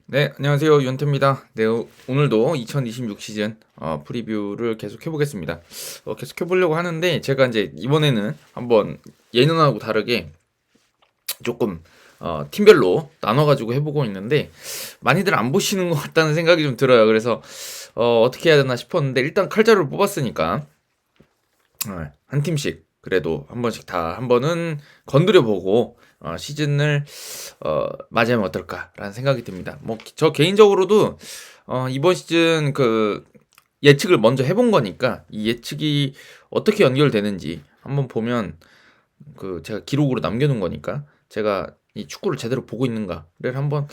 네, 안녕하세요. 윤태입니다. 네, 오늘도 2026 시즌 프리뷰를 계속 해보겠습니다. 계속 해보려고 하는데 제가 이제 이번에는 한번 예년하고 다르게 조금 팀별로 나눠가지고 해보고 있는데 많이들 안 보시는 것 같다는 생각이 좀 들어요. 그래서 어떻게 해야 되나 싶었는데 일단 칼자루를 뽑았으니까 한 팀씩 그래도 한 번씩 다 한 번은 건드려 보고 시즌을 맞이하면 어떨까라는 생각이 듭니다. 뭐 저 개인적으로도 이번 시즌 그 예측을 먼저 해본 거니까 이 예측이 어떻게 연결되는지 한번 보면 그 제가 기록으로 남겨놓은 거니까 제가 이 축구를 제대로 보고 있는가를 한번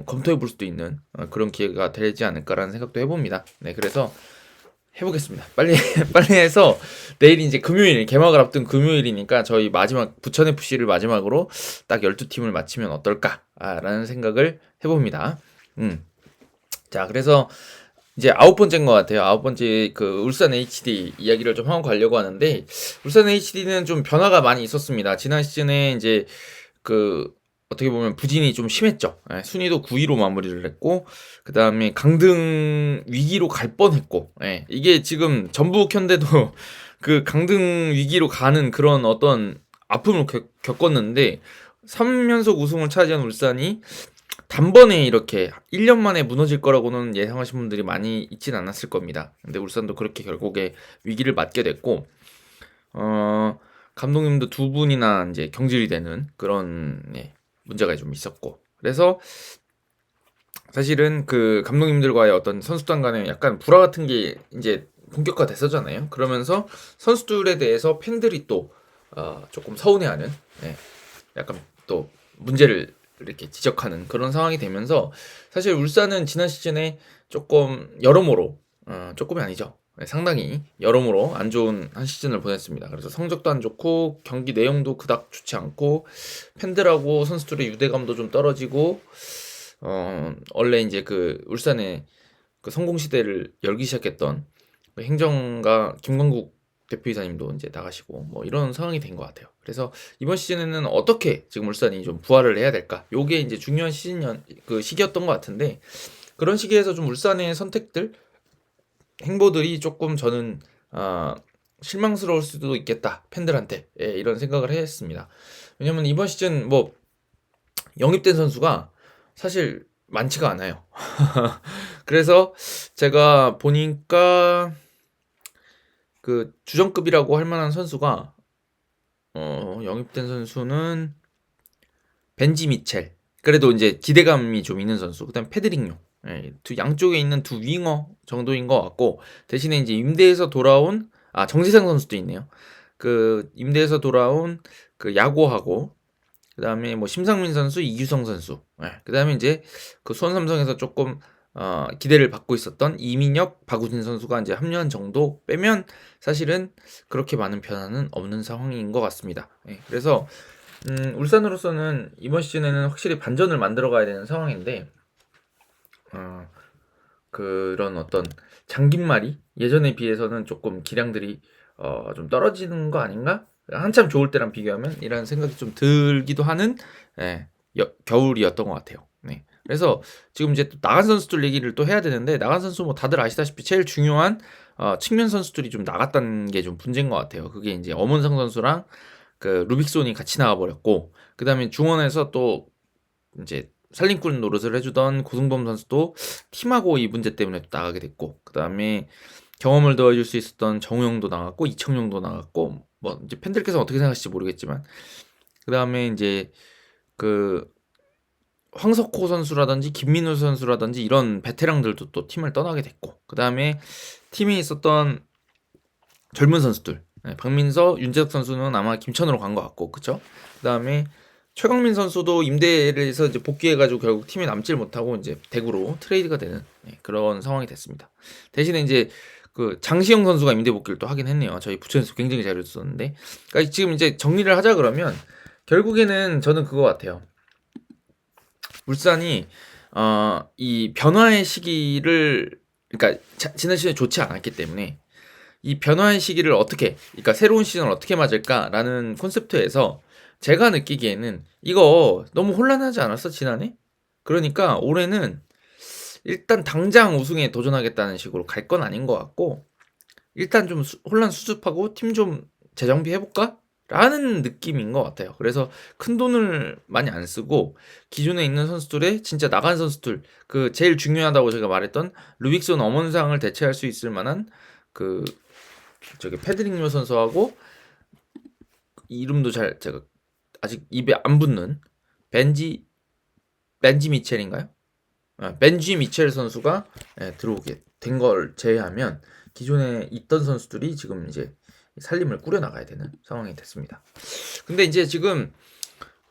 검토해 볼 수도 있는 그런 기회가 되지 않을까라는 생각도 해봅니다. 네, 그래서 해보겠습니다. 빨리 빨리 해서 내일이 이제 금요일 개막을 앞둔 금요일이니까 저희 마지막 부천 FC를 마지막으로 딱 12팀을 마치면 어떨까라는 생각을 해봅니다. 자, 그래서 이제 아홉 번째인 것 같아요. 아홉 번째 그 울산 HD 이야기를 좀 하고 가려고 하는데 울산 HD는 좀 변화가 많이 있었습니다. 지난 시즌에 이제 그 어떻게 보면 부진이 좀 심했죠. 순위도 9위로 마무리를 했고 그 다음에 강등 위기로 갈 뻔했고 이게 지금 전북 현대도 그 강등 위기로 가는 그런 어떤 아픔을 겪었는데 3연속 우승을 차지한 울산이 단번에 이렇게 1년 만에 무너질 거라고는 예상하신 분들이 많이 있진 않았을 겁니다. 근데 울산도 그렇게 결국에 위기를 맞게 됐고 감독님도 두 분이나 이제 경질이 되는 그런 문제가 좀 있었고 그래서 사실은 그 감독님들과의 어떤 선수단 간의 약간 불화 같은 게 이제 본격화 됐었잖아요. 그러면서 선수들에 대해서 팬들이 또 조금 서운해하는 약간 또 문제를 이렇게 지적하는 그런 상황이 되면서 사실 울산은 지난 시즌에 조금 여러모로 조금이 아니죠. 상당히 여러모로 안 좋은 한 시즌을 보냈습니다. 그래서 성적도 안 좋고 경기 내용도 그닥 좋지 않고 팬들하고 선수들의 유대감도 좀 떨어지고 원래 이제 그 울산의 그 성공 시대를 열기 시작했던 그 행정가 김광국 대표이사님도 이제 나가시고 뭐 이런 상황이 된 것 같아요. 그래서 이번 시즌에는 어떻게 지금 울산이 좀 부활을 해야 될까? 요게 이제 중요한 시즌 그 시기였던 것 같은데 그런 시기에서 좀 울산의 선택들 행보들이 조금 저는 실망스러울 수도 있겠다 팬들한테 이런 생각을 했습니다. 왜냐면 이번 시즌 뭐 영입된 선수가 사실 많지가 않아요. 그래서 제가 보니까 그 주전급이라고 할 만한 선수가 영입된 선수는 벤지 미첼. 그래도 이제 기대감이 좀 있는 선수. 그다음 페드링요. 두 양쪽에 있는 두 윙어 정도인 것 같고 대신에 이제 임대에서 돌아온 정지상 선수도 있네요. 그 임대에서 돌아온 그 야구하고 그다음에 뭐 심상민 선수, 이규성 선수. 그다음에 이제 그 수원 삼성에서 조금 기대를 받고 있었던 이민혁, 박우진 선수가 이제 합류한 정도 빼면 사실은 그렇게 많은 변화는 없는 상황인 것 같습니다. 그래서 울산으로서는 이번 시즌에는 확실히 반전을 만들어 가야 되는 상황인데 그런 어떤 장긴말이 예전에 비해서는 조금 기량들이 좀 떨어지는 거 아닌가? 한참 좋을 때랑 비교하면 이런 생각이 좀 들기도 하는 겨울이었던 것 같아요. 네. 그래서 지금 이제 또 나간 선수들 얘기를 또 해야 되는데 나간 선수 뭐 다들 아시다시피 제일 중요한 측면 선수들이 좀 나갔다는 게 좀 문제인 것 같아요. 그게 이제 엄원상 선수랑 그 루빅손이 같이 나가버렸고 그 다음에 중원에서 또 이제 살림꾼 노릇을 해주던 고승범 선수도 팀하고 이 문제 때문에 또 나가게 됐고 그 다음에 경험을 더해줄 수 있었던 정우영도 나갔고 이청용도 나갔고 뭐 이제 팬들께서 어떻게 생각하실지 모르겠지만 그 다음에 이제 그 황석호 선수라든지 김민우 선수라든지 이런 베테랑들도 또 팀을 떠나게 됐고 그 다음에 팀에 있었던 젊은 선수들 박민서, 윤재석 선수는 아마 김천으로 간 것 같고 그쵸? 그 다음에 최강민 선수도 임대를 해서 이제 복귀해가지고 결국 팀에 남질 못하고 이제 대구로 트레이드가 되는 그런 상황이 됐습니다. 대신에 이제 그 장시영 선수가 임대 복귀를 또 하긴 했네요. 저희 부천에서 굉장히 잘해줬었는데, 그러니까 지금 이제 정리를 하자 그러면 결국에는 저는 그거 같아요. 울산이 이 변화의 시기를 그러니까 지난 시즌에 좋지 않았기 때문에 이 변화의 시기를 어떻게 그러니까 새로운 시즌을 어떻게 맞을까라는 콘셉트에서 제가 느끼기에는 이거 너무 혼란하지 않았어 지난해? 그러니까 올해는 일단 당장 우승에 도전하겠다는 식으로 갈 건 아닌 것 같고 일단 좀 혼란 수습하고 팀 좀 재정비해 볼까? 라는 느낌인 것 같아요. 그래서 큰 돈을 많이 안 쓰고 기존에 있는 선수들의 진짜 나간 선수들 그 제일 중요하다고 제가 말했던 루빅손 엄원상을 대체할 수 있을 만한 그 저기 패드릭 요 선수하고 이름도 잘 제가 아직 입에 안 붙는 벤지 미첼인가요? 벤지 미첼 선수가 들어오게 된 걸 제외하면 기존에 있던 선수들이 지금 이제 살림을 꾸려나가야 되는 상황이 됐습니다. 근데 이제 지금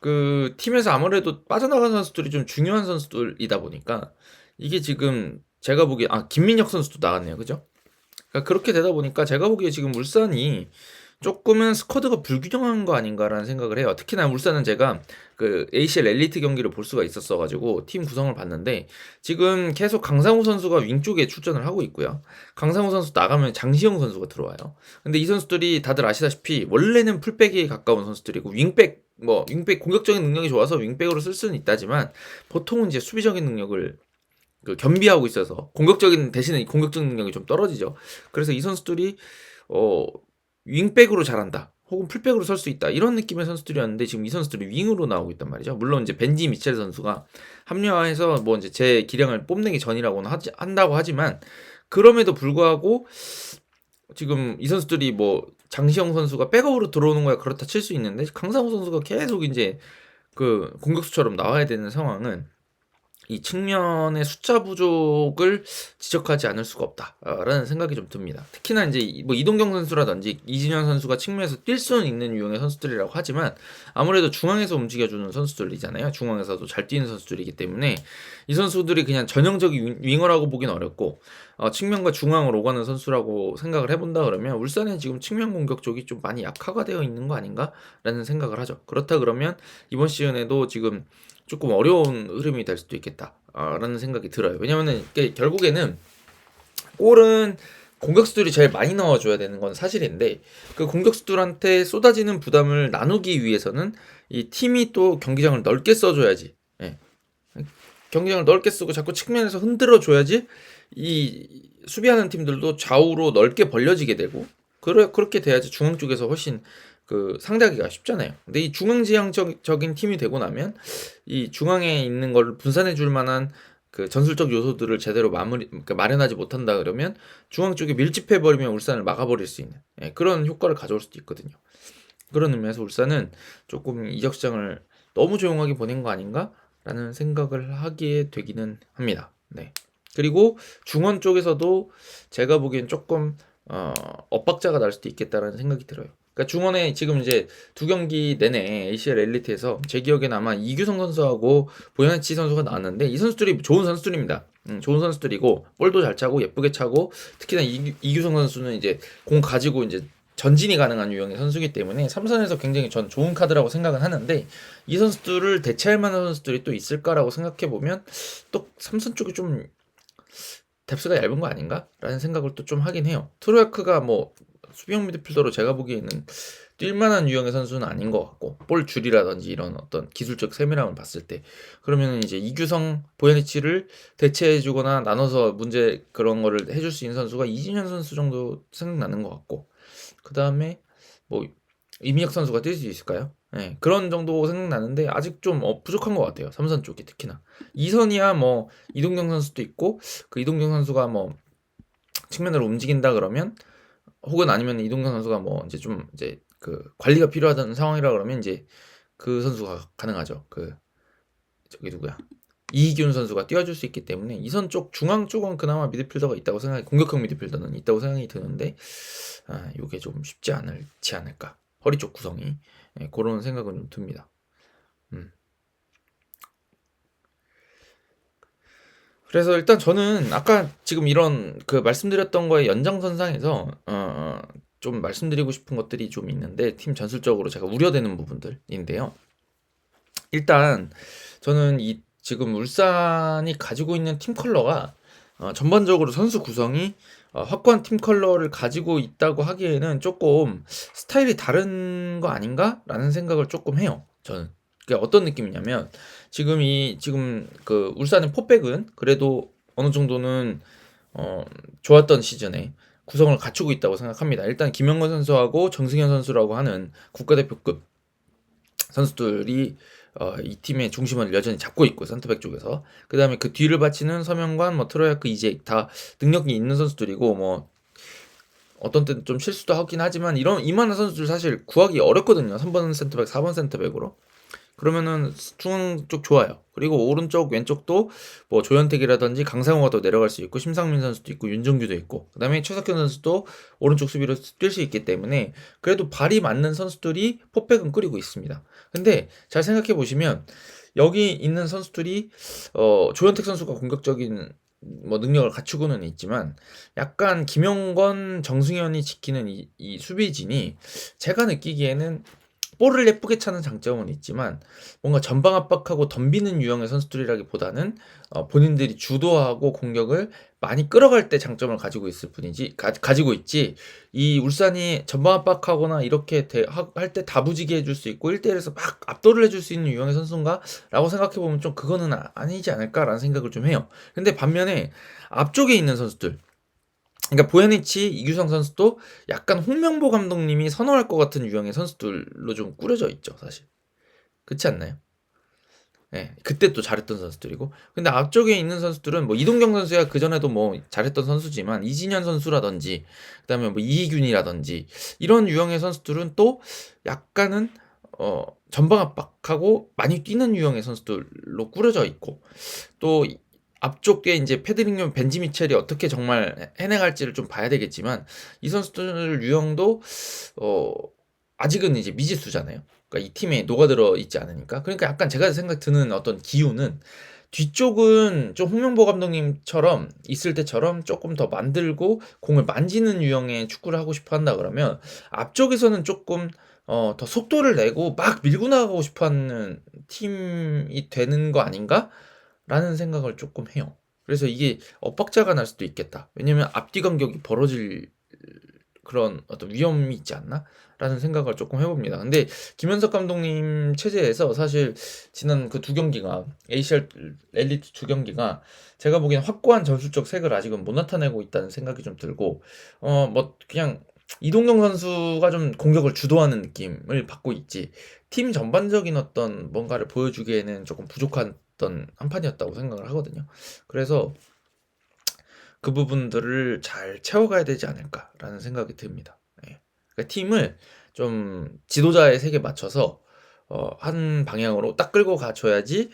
그 팀에서 아무래도 빠져나간 선수들이 좀 중요한 선수들이다 보니까 이게 지금 제가 보기에 김민혁 선수도 나갔네요. 그죠? 그러니까 그렇게 되다 보니까 제가 보기에 지금 울산이 조금은 스쿼드가 불균형한 거 아닌가라는 생각을 해요. 특히나 울산은 제가 그 ACL 엘리트 경기를 볼 수가 있었어가지고 팀 구성을 봤는데 지금 계속 강상우 선수가 윙 쪽에 출전을 하고 있고요. 강상우 선수 나가면 장시영 선수가 들어와요. 근데 이 선수들이 다들 아시다시피 원래는 풀백에 가까운 선수들이고 윙백 공격적인 능력이 좋아서 윙백으로 쓸 수는 있다지만 보통은 이제 수비적인 능력을 겸비하고 있어서 공격적인 대신에 공격적 능력이 좀 떨어지죠. 그래서 이 선수들이 윙백으로 잘한다. 혹은 풀백으로 설 수 있다. 이런 느낌의 선수들이었는데 지금 이 선수들이 윙으로 나오고 있단 말이죠. 물론 이제 벤지 미첼 선수가 합류해서 뭐 이제 제 기량을 뽐내기 전이라고는 한다고 하지만 그럼에도 불구하고 지금 이 선수들이 뭐 장시영 선수가 백업으로 들어오는 거야 그렇다 칠 수 있는데 강상우 선수가 계속 이제 그 공격수처럼 나와야 되는 상황은 이 측면의 숫자 부족을 지적하지 않을 수가 없다라는 생각이 좀 듭니다. 특히나 이제 뭐 이동경 선수라든지 이진현 선수가 측면에서 뛸 수는 있는 유형의 선수들이라고 하지만 아무래도 중앙에서 움직여주는 선수들이잖아요. 중앙에서도 잘 뛰는 선수들이기 때문에 이 선수들이 그냥 전형적인 윙어라고 보긴 어렵고 측면과 중앙을 오가는 선수라고 생각을 해본다 그러면 울산의 지금 측면 공격 쪽이 좀 많이 약화가 되어 있는 거 아닌가라는 생각을 하죠. 그렇다 그러면 이번 시즌에도 지금 조금 어려운 흐름이 될 수도 있겠다라는 생각이 들어요. 왜냐면은 결국에는 골은 공격수들이 제일 많이 넣어줘야 되는 건 사실인데 그 공격수들한테 쏟아지는 부담을 나누기 위해서는 이 팀이 또 경기장을 넓게 써줘야지. 예. 경기장을 넓게 쓰고 자꾸 측면에서 흔들어 줘야지 이 수비하는 팀들도 좌우로 넓게 벌려지게 되고 그렇게 돼야지 중앙 쪽에서 훨씬 그 상대하기가 쉽잖아요. 근데 이 중앙지향적인 팀이 되고 나면 이 중앙에 있는 걸 분산해 줄 만한 그 전술적 요소들을 제대로 마련하지 못한다 그러면 중앙 쪽에 밀집해 버리면 울산을 막아버릴 수 있는 그런 효과를 가져올 수도 있거든요. 그런 의미에서 울산은 조금 이적 시장을 너무 조용하게 보낸 거 아닌가라는 생각을 하게 되기는 합니다. 네. 그리고 중원 쪽에서도 제가 보기엔 조금 엇박자가 날 수도 있겠다라는 생각이 들어요. 그러니까 중원에 지금 이제 두 경기 내내 ACL 엘리트에서 제 기억에는 아마 이규성 선수하고 보현치 선수가 나왔는데 이 선수들이 좋은 선수들입니다. 좋은 선수들이고 볼도 잘 차고 예쁘게 차고 특히나 이규성 선수는 이제 공 가지고 이제 전진이 가능한 유형의 선수이기 때문에 삼선에서 굉장히 전 좋은 카드라고 생각은 하는데 이 선수들을 대체할 만한 선수들이 또 있을까라고 생각해 보면 또 삼선 쪽이 좀 뎁스가 얇은 거 아닌가? 라는 생각을 또 좀 하긴 해요. 트로야크가 뭐 수비형 미드필더로 제가 보기에는 뛸만한 유형의 선수는 아닌 것 같고 볼 줄이라든지 이런 어떤 기술적 세밀함을 봤을 때 그러면 이제 이규성, 보야니치를 대체해주거나 나눠서 문제 그런 거를 해줄 수 있는 선수가 이진현 선수 정도 생각나는 것 같고 그 다음에 뭐 이민혁 선수가 뛸 수 있을까요? 네, 그런 정도 생각나는데 아직 좀 부족한 것 같아요. 삼선 쪽이 특히나 2선이야 뭐 이동경 선수도 있고 그 이동경 선수가 뭐 측면으로 움직인다 그러면 혹은 아니면 이동경 선수가 뭐 이제 좀 이제 그 관리가 필요하다는 상황이라 그러면 이제 그 선수가 가능하죠. 그 저기 누구야 이기훈 선수가 뛰어줄 수 있기 때문에 이선 쪽 중앙 쪽은 그나마 미드필더가 있다고 생각이 공격형 미드필더는 있다고 생각이 드는데 이게 좀 쉽지 않을까 허리 쪽 구성이 그런 생각은 좀 듭니다. 그래서 일단 저는 아까 지금 이런 그 말씀드렸던 거의 연장선상에서 좀 말씀드리고 싶은 것들이 좀 있는데 팀 전술적으로 제가 우려되는 부분들인데요. 일단 저는 이 지금 울산이 가지고 있는 팀 컬러가 전반적으로 선수 구성이 확고한 팀 컬러를 가지고 있다고 하기에는 조금 스타일이 다른 거 아닌가라는 생각을 조금 해요. 저는 그게 어떤 느낌이냐면 지금 그 울산의 포백은 그래도 어느 정도는 좋았던 시즌에 구성을 갖추고 있다고 생각합니다. 일단 김영건 선수하고 정승현 선수라고 하는 국가대표급 선수들이 이 팀의 중심을 여전히 잡고 있고 센터백 쪽에서 그다음에 그 뒤를 바치는 서명관, 뭐 트로야크, 이제 다 능력이 있는 선수들이고 뭐 어떤 때는 좀 실수도 하긴 하지만 이만한 선수들 사실 구하기 어렵거든요. 3번 센터백, 4번 센터백으로. 그러면은 중앙 쪽 좋아요. 그리고 오른쪽 왼쪽도 뭐 조현택이라든지 강상호가 더 내려갈 수 있고 심상민 선수도 있고 윤정규도 있고 그다음에 최석현 선수도 오른쪽 수비로 뛸 수 있기 때문에 그래도 발이 맞는 선수들이 포백은 끓이고 있습니다. 근데 잘 생각해 보시면 여기 있는 선수들이 조현택 선수가 공격적인 뭐 능력을 갖추고는 있지만 약간 김영건, 정승현이 지키는 이 수비진이 제가 느끼기에는 볼을 예쁘게 차는 장점은 있지만 뭔가 전방 압박하고 덤비는 유형의 선수들이라기보다는 본인들이 주도하고 공격을 많이 끌어갈 때 장점을 가지고 있을 뿐이지 가지고 있지 이 울산이 전방 압박하거나 이렇게 할 때 다부지게 해줄 수 있고 1대1에서 막 압도를 해줄 수 있는 유형의 선수인가? 라고 생각해보면 좀 그거는 아니지 않을까라는 생각을 좀 해요. 근데 반면에 앞쪽에 있는 선수들 그러니까 보야니치, 이규성 선수도 약간 홍명보 감독님이 선호할 것 같은 유형의 선수들로 좀 꾸려져 있죠, 사실. 그렇지 않나요? 네, 그때 또 잘했던 선수들이고. 근데 앞쪽에 있는 선수들은 뭐 이동경 선수야 그 전에도 뭐 잘했던 선수지만 이진현 선수라든지 그다음에 뭐 이희균이라든지 이런 유형의 선수들은 또 약간은 전방 압박하고 많이 뛰는 유형의 선수들로 꾸려져 있고 또 앞쪽에 이제 페드링요, 벤지 미첼이 어떻게 정말 해내갈지를 좀 봐야 되겠지만 이 선수들 유형도 아직은 이제 미지수잖아요. 그러니까 이 팀에 녹아들어 있지 않으니까. 그러니까 약간 제가 생각 드는 어떤 기우는 뒤쪽은 좀 홍명보 감독님처럼 있을 때처럼 조금 더 만들고 공을 만지는 유형의 축구를 하고 싶어 한다 그러면 앞쪽에서는 조금 더 속도를 내고 막 밀고 나가고 싶어 하는 팀이 되는 거 아닌가? 라는 생각을 조금 해요. 그래서 이게 엇박자가 날 수도 있겠다. 왜냐면 앞뒤 간격이 벌어질 그런 어떤 위험이 있지 않나? 라는 생각을 조금 해봅니다. 근데 김현석 감독님 체제에서 사실 지난 그 두 경기가 ACL 엘리트 두 경기가 제가 보기엔 확고한 전술적 색을 아직은 못 나타내고 있다는 생각이 좀 들고 뭐 그냥 이동경 선수가 좀 공격을 주도하는 느낌을 받고 있지 팀 전반적인 어떤 뭔가를 보여주기에는 조금 부족한 한 판이었다고 생각을 하거든요. 그래서 그 부분들을 잘 채워가야 되지 않을까라는 생각이 듭니다. 예. 그러니까 팀을 좀 지도자의 색에 맞춰서 한 방향으로 딱 끌고 가줘야지.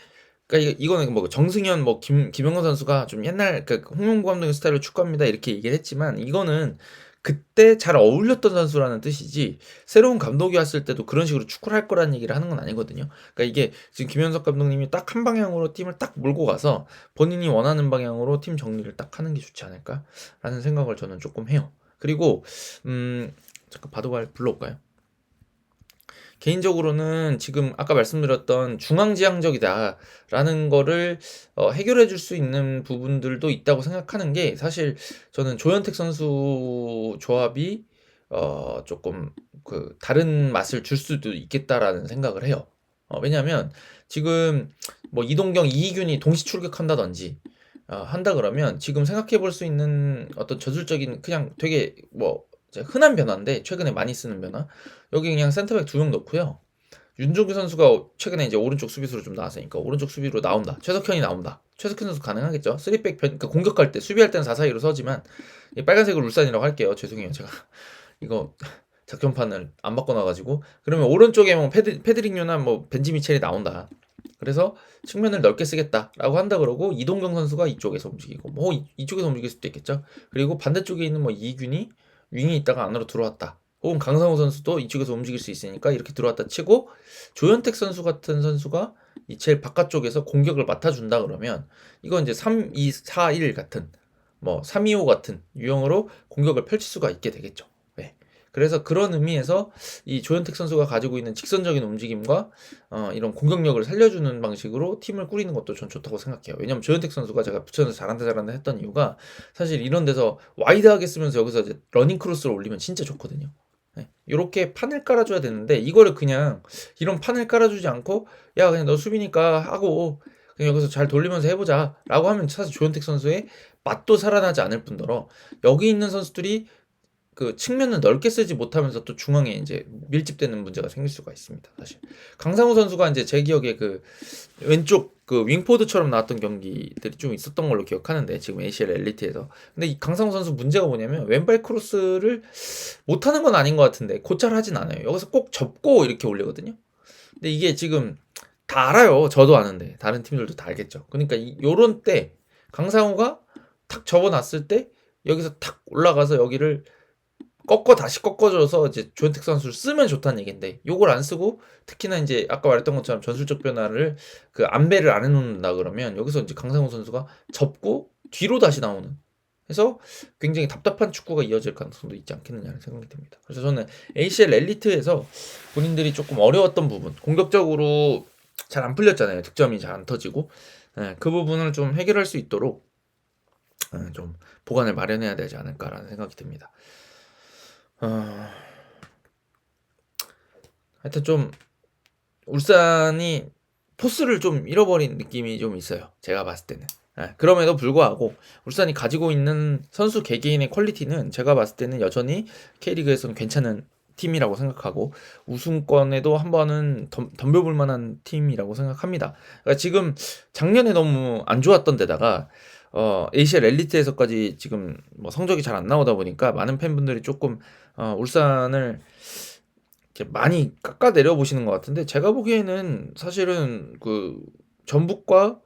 그러니까 이거는 뭐 정승현, 뭐 김영건 선수가 좀 옛날 그 홍명보 감독의 스타일로 축구합니다 이렇게 얘기를 했지만 이거는 그때 잘 어울렸던 선수라는 뜻이지 새로운 감독이 왔을 때도 그런 식으로 축구를 할 거라는 얘기를 하는 건 아니거든요. 그러니까 이게 지금 김현석 감독님이 딱 한 방향으로 팀을 딱 몰고 가서 본인이 원하는 방향으로 팀 정리를 딱 하는 게 좋지 않을까라는 생각을 저는 조금 해요. 그리고 잠깐 바둑알 불러올까요? 개인적으로는 지금 아까 말씀드렸던 중앙지향적이다라는 거를 해결해 줄 수 있는 부분들도 있다고 생각하는 게 사실 저는 조현택 선수 조합이 조금 그 다른 맛을 줄 수도 있겠다라는 생각을 해요. 왜냐하면 지금 뭐 이동경, 이희균이 동시 출격한다든지 한다 그러면 지금 생각해 볼 수 있는 어떤 저술적인 그냥 되게 뭐 흔한 변화인데 최근에 많이 쓰는 변화 여기 그냥 센터백 두 명 넣고요. 윤종규 선수가 최근에 이제 오른쪽 수비수로 좀 나왔으니까 오른쪽 수비로 나온다. 최석현이 나온다. 최석현 선수 가능하겠죠. 3백 그러니까 공격할 때 수비할 때는 4-4-2로 서지만 이 빨간색을 울산이라고 할게요. 죄송해요. 제가 이거 작전판을 안 바꿔놔가지고 그러면 오른쪽에 뭐 페드링요나 뭐 벤지 미첼이 나온다. 그래서 측면을 넓게 쓰겠다라고 한다 그러고 이동경 선수가 이쪽에서 움직이고 뭐 이쪽에서 움직일 수도 있겠죠. 그리고 반대쪽에 있는 뭐 이균이 윙이 있다가 안으로 들어왔다. 혹은 강상호 선수도 이쪽에서 움직일 수 있으니까 이렇게 들어왔다 치고 조현택 선수 같은 선수가 이 제일 바깥쪽에서 공격을 맡아준다 그러면 이건 이제 3-2-4-1 같은 뭐 3-2-5 같은 유형으로 공격을 펼칠 수가 있게 되겠죠. 네. 그래서 그런 의미에서 이 조현택 선수가 가지고 있는 직선적인 움직임과 이런 공격력을 살려주는 방식으로 팀을 꾸리는 것도 전 좋다고 생각해요. 왜냐면 조현택 선수가 제가 부천에서 잘한다 했던 이유가 사실 이런 데서 와이드하게 쓰면서 여기서 이제 러닝 크로스를 올리면 진짜 좋거든요. 요렇게 판을 깔아줘야 되는데 이거를 그냥 이런 판을 깔아주지 않고 야 그냥 너 수비니까 하고 그냥 여기서 잘 돌리면서 해보자라고 하면 사실 조현택 선수의 맛도 살아나지 않을 뿐더러 여기 있는 선수들이 그 측면을 넓게 쓰지 못하면서 또 중앙에 이제 밀집되는 문제가 생길 수가 있습니다. 사실 강상우 선수가 이제 제 기억에 그 왼쪽 그 윙포드처럼 나왔던 경기들이 좀 있었던 걸로 기억하는데 지금 ACL 엘리트에서. 근데 이 강상우 선수 문제가 뭐냐면 왼발 크로스를 못하는 건 아닌 것 같은데 곧잘 하진 않아요. 여기서 꼭 접고 이렇게 올리거든요. 근데 이게 지금 다 알아요. 저도 아는데 다른 팀들도 다 알겠죠. 그러니까 요런 때 강상우가 탁 접어놨을 때 여기서 탁 올라가서 여기를 다시 꺾어줘서 이제 조현택 선수를 쓰면 좋다는 얘기인데 요걸 안 쓰고 특히나 이제 아까 말했던 것처럼 전술적 변화를 그 안배를 안 해놓는다 그러면 여기서 이제 강상우 선수가 접고 뒤로 다시 나오는 해서 굉장히 답답한 축구가 이어질 가능성도 있지 않겠느냐는 생각이 듭니다. 그래서 저는 ACL 엘리트에서 본인들이 조금 어려웠던 부분 공격적으로 잘 안 풀렸잖아요. 득점이 잘 안 터지고 그 부분을 좀 해결할 수 있도록 좀 보관을 마련해야 되지 않을까라는 생각이 듭니다. 하여튼 좀 울산이 포스를 좀 잃어버린 느낌이 좀 있어요. 제가 봤을 때는. 그럼에도 불구하고 울산이 가지고 있는 선수 개개인의 퀄리티는 제가 봤을 때는 여전히 K리그에서는 괜찮은 팀이라고 생각하고 우승권에도 한 번은 덤벼볼 만한 팀이라고 생각합니다. 그러니까 지금 작년에 너무 안 좋았던 데다가 ACL 엘리트에서까지 지금 뭐 성적이 잘 안 나오다 보니까 많은 팬분들이 조금 울산을 이렇게 많이 깎아 내려 보시는 것 같은데 제가 보기에는 사실은 그 전북과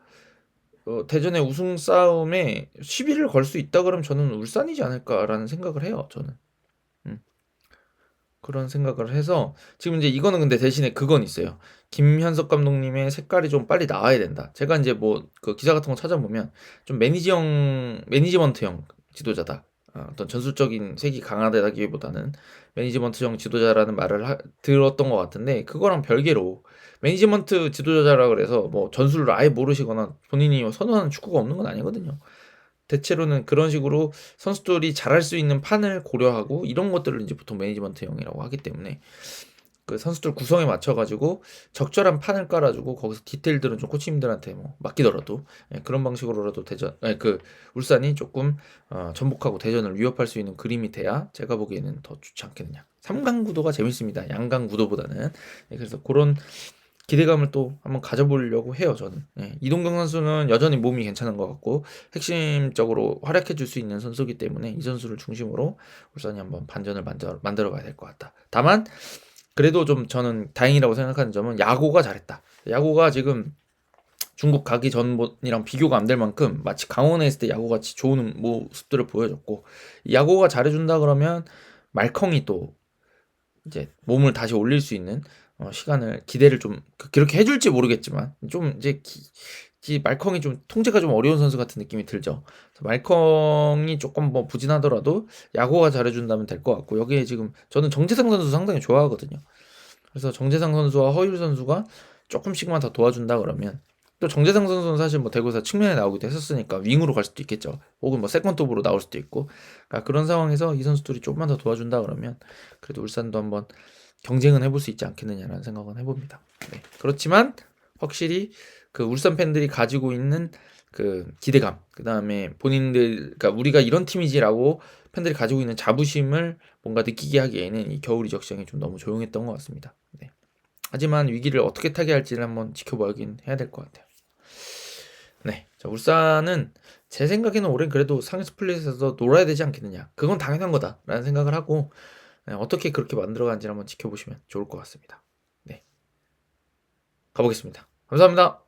대전의 우승 싸움에 시비를 걸 수 있다 그러면 저는 울산이지 않을까라는 생각을 해요. 저는 그런 생각을 해서 지금 이제 이거는 근데 대신에 그건 있어요. 김현석 감독님의 색깔이 좀 빨리 나와야 된다. 제가 이제 뭐 그 기사 같은 거 찾아보면 좀 매니지먼트형 지도자다. 어떤 전술적인 색이 강하다기보다는 매니지먼트형 지도자라는 말을 들었던 것 같은데 그거랑 별개로 매니지먼트 지도자라 그래서 뭐 전술을 아예 모르시거나 본인이 선호하는 축구가 없는 건 아니거든요. 대체로는 그런 식으로 선수들이 잘할 수 있는 판을 고려하고 이런 것들을 이제 보통 매니지먼트형이라고 하기 때문에 그 선수들 구성에 맞춰가지고 적절한 판을 깔아주고 거기서 디테일들은 좀 코치님들한테 뭐 맡기더라도 그런 방식으로라도 그 울산이 조금 전북하고 대전을 위협할 수 있는 그림이 돼야 제가 보기에는 더 좋지 않겠느냐. 3강 구도가 재밌습니다. 양강 구도보다는. 그래서 그런 기대감을 또 한번 가져보려고 해요. 저는 이동경 선수는 여전히 몸이 괜찮은 것 같고 핵심적으로 활약해 줄 수 있는 선수이기 때문에 이 선수를 중심으로 울산이 한번 반전을 만들어 봐야 될 것 같다. 다만 그래도 좀 저는 다행이라고 생각하는 점은 야고가 잘했다. 야고가 지금 중국 가기 전이랑 비교가 안 될 만큼 마치 강원에 있을 때 야고같이 좋은 모습들을 보여줬고 야고가 잘해준다 그러면 말컹이 또 이제 몸을 다시 올릴 수 있는 시간을 기대를 좀 그렇게 해줄지 모르겠지만 좀 이제 말컹이 좀 통제가 좀 어려운 선수 같은 느낌이 들죠. 말컹이 조금 뭐 부진하더라도 야구가 잘해준다면 될 것 같고 여기에 지금 저는 정재상 선수 상당히 좋아하거든요. 그래서 정재상 선수와 허율 선수가 조금씩만 더 도와준다 그러면 또 정재상 선수는 사실 뭐 대구에서 측면에 나오기도 했었으니까 윙으로 갈 수도 있겠죠. 혹은 뭐 세컨톱으로 나올 수도 있고 그러니까 그런 상황에서 이 선수들이 조금만 더 도와준다 그러면 그래도 울산도 한번 경쟁은 해볼 수 있지 않겠느냐라는 생각은 해봅니다. 그렇지만 확실히 그 울산 팬들이 가지고 있는 그 기대감, 그 다음에 본인들, 그러니까 우리가 이런 팀이지라고 팬들이 가지고 있는 자부심을 뭔가 느끼게 하기에는 이 겨울 이적 시장이 좀 너무 조용했던 것 같습니다. 하지만 위기를 어떻게 타개할지를 한번 지켜보긴 해야 될 것 같아요. 자, 울산은 제 생각에는 올해 그래도 상위 스플릿에서 놀아야 되지 않겠느냐. 그건 당연한 거다라는 생각을 하고 어떻게 그렇게 만들어가는지 한번 지켜보시면 좋을 것 같습니다. 가보겠습니다. 감사합니다.